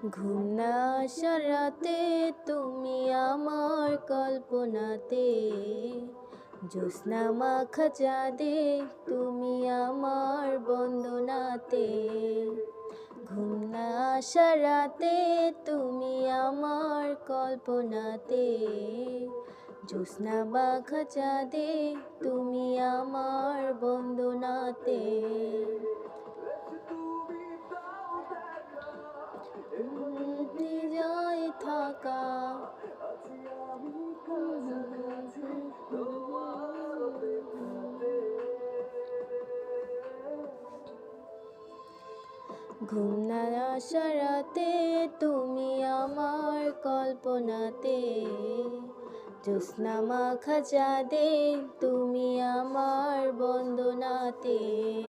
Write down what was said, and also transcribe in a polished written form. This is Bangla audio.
ঘুম না আসার রাতে তুমি আমার কল্পনাতে, জ্যোৎস্না মাখা চাঁদে তুমি আমার বন্দনাতে। ঘুম না আসার রাতে তুমি আমার কল্পনাতে, জ্যোৎস্না মাখা চাঁদে তুমি আমার বন্দনাতে। হৃদয়ে থাকা ঘুম না আসার রাতে তুমি আমার কল্পনাতে, জ্যোৎস্না মাখা চাঁদে তুমি আমার বন্দনাতে।